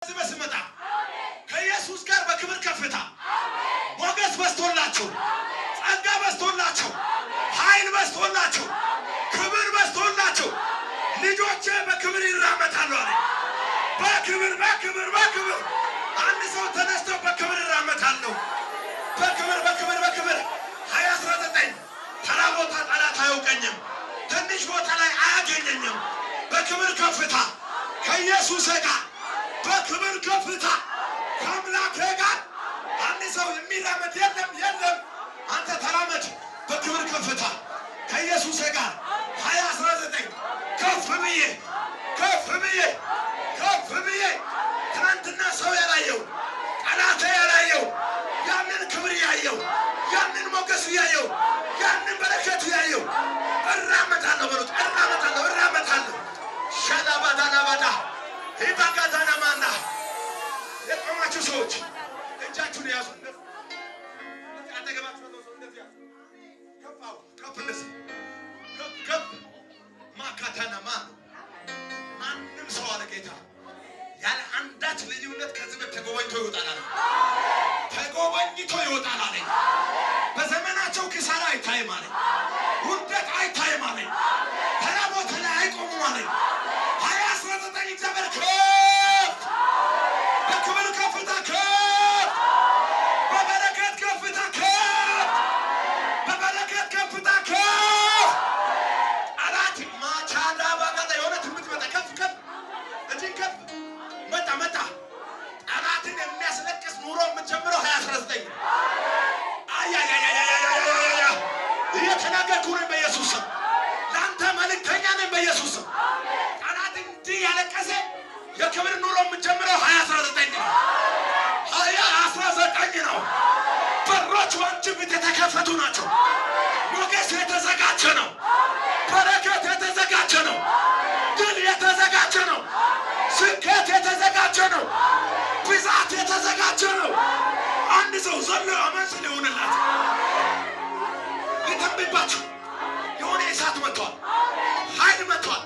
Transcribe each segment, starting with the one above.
በስመጣ ከኢየሱስ ጋር በክብር ከፍታ ሞገስ በስቶላችሁ ጸጋ በስቶላችሁ ኃይል በስቶላችሁ ክብር በስቶላችሁ ልጆቼ በክብር ይራመዳሉ አለ። በክብር በክብር በክብር አንድ ሰው ተነስቶ በክብር ይራመዳሉ። በክብር በክብር በክብር 2019 ተራ ቦታ ጠላት አያውቀኝም። ትንሽ ቦታ ላይ አያገኘኝም። በክብር ከፍታ ከኢየሱስ ጋር በክብር ከፍታ ከአምላክ ጋር አንድ ሰው የሚራመድ የለም። አንተ ተራመድ በክብር ከፍታ ከኢየሱስ ጋር 2019 ከፍ ብዬ ትናንትና ሰው ያላየው ጠላት ያላየው ያንን ክብር ያየው ያንን ሞገስ ያየው ያንን በረከት ያየው እራመዳለሁ በሉት። እራመዳለሁ ሻላባዳናባዳ ይባጋዛና ማና የቆማችሁ ሰዎች እጃችሁን ያዙ። አጠገባችሁ ነው ሰው እንደዚህ ያዙ። ከፍ ማካታና ማንም ሰው አለ ጌታ ያለ አንዳች ልዩነት ከዚህ ተጎበኝቶ ይወጣል አለ። በዘመናቸው ኪሳራ አይታይም አለ። ውርደት አይታይም አለ። ተራ ቦታ ላይ አይቆሙም አለ። 2019 እግዚአብሔር በክብር ከፍታ በበረከት ከፍታ አላት ማቻዳ ባጋታ የሆነ ትምት መጣ ከፍ እጅን ከፍ መጣ ጠላትን የሚያስለቅስ ኑሮ የምትጀምረው 2019 እየተናገርኩ ነኝ በኢየሱስ ስም። ለአንተ መልእክተኛ ነኝ በኢየሱስ ስም። ጠላት እንዲህ ያለቀሰ የክብር ኑሮ የምትጀምረው 2019 ነው። 2019 ነው። በሮች በአንቺ ፊት የተከፈቱ ናቸው። ሞገስ የተዘጋጀ ነው። በረከት የተዘጋጀ ነው። ድል የተዘጋጀ ነው። ስኬት የተዘጋጀ ነው። ብዛት የተዘጋጀ ነው። አንድ ሰው ዘሎ አመንስ ሊሆንላት ይተንብባችሁ። የሆነ እሳት መጥቷል። ኃይል መጥቷል።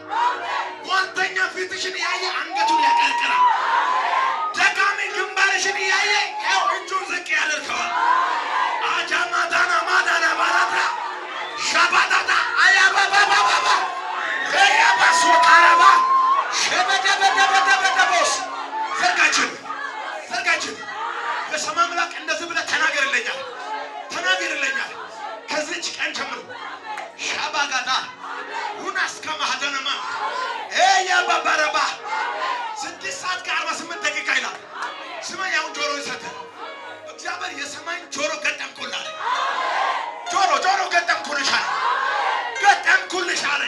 ጓንተኛ ፊትሽን ያየ አንገቱን ያቀርቅራል። ደጋሚ ግንባርሽን ያየ ያው እጁን ዝቅ ያደርገዋል። አጃማዳና ማዳና ባራዳ ሻባዳዳ አያባባባባ ያባሶታራባ ሸበደበደበደበደቦስ ዘርጋችን በሰማይ አምላክ እንደዚህ ብለህ ተናገርልኛል። ከዚች ቀን ጀምሮ ሻባጋዳ ሁናስ ከማህደነማ ያባባረባ 6 ሰዓት ከ48 ደቂቃ ይላል። ስማኝ፣ አሁን ጆሮ ይሰጥ። እግዚአብሔር የሰማይን ጆሮ ገጠምኩልህ። ጆሮ ገጠምኩልሽ አለ።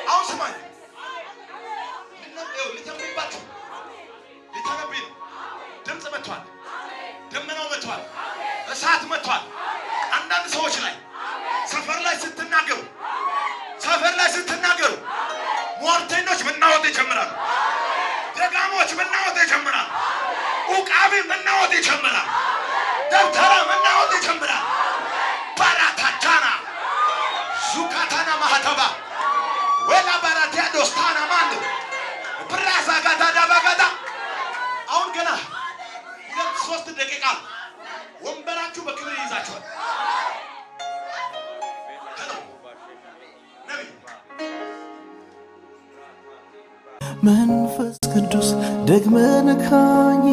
አሁን ስማኝ፣ ልተንብይባችሁ ሊተነብይ ነው። ድምፅ መጥቷል። ደመናው መጥቷል። እሳት መጥቷል። አንዳንድ ሰዎች ላይ ሰፈር ላይ ስትናገሩ ሟርተኞች መናወጥ ይጀምራሉ። ደጋሞች መናወጥ ይጀምራሉ። ኡቃቢ መናወጥ ይጀምራል። ደብተራ መናወጥ ይጀምራል። ባራታቻና ዙካታና ማህተባ ወላ ባራቲያ ዶስታና ማንዱ ብራዛ ጋዳዳ ባጋዳ አሁን ገና 2-3 ደቂቃ ወንበራችሁ በክብር ይይዛችኋል። መንፈስ ቅዱስ ደግመህ ንካኝ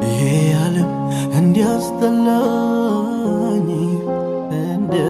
ይሄ ዓለም እንዲያስጠላ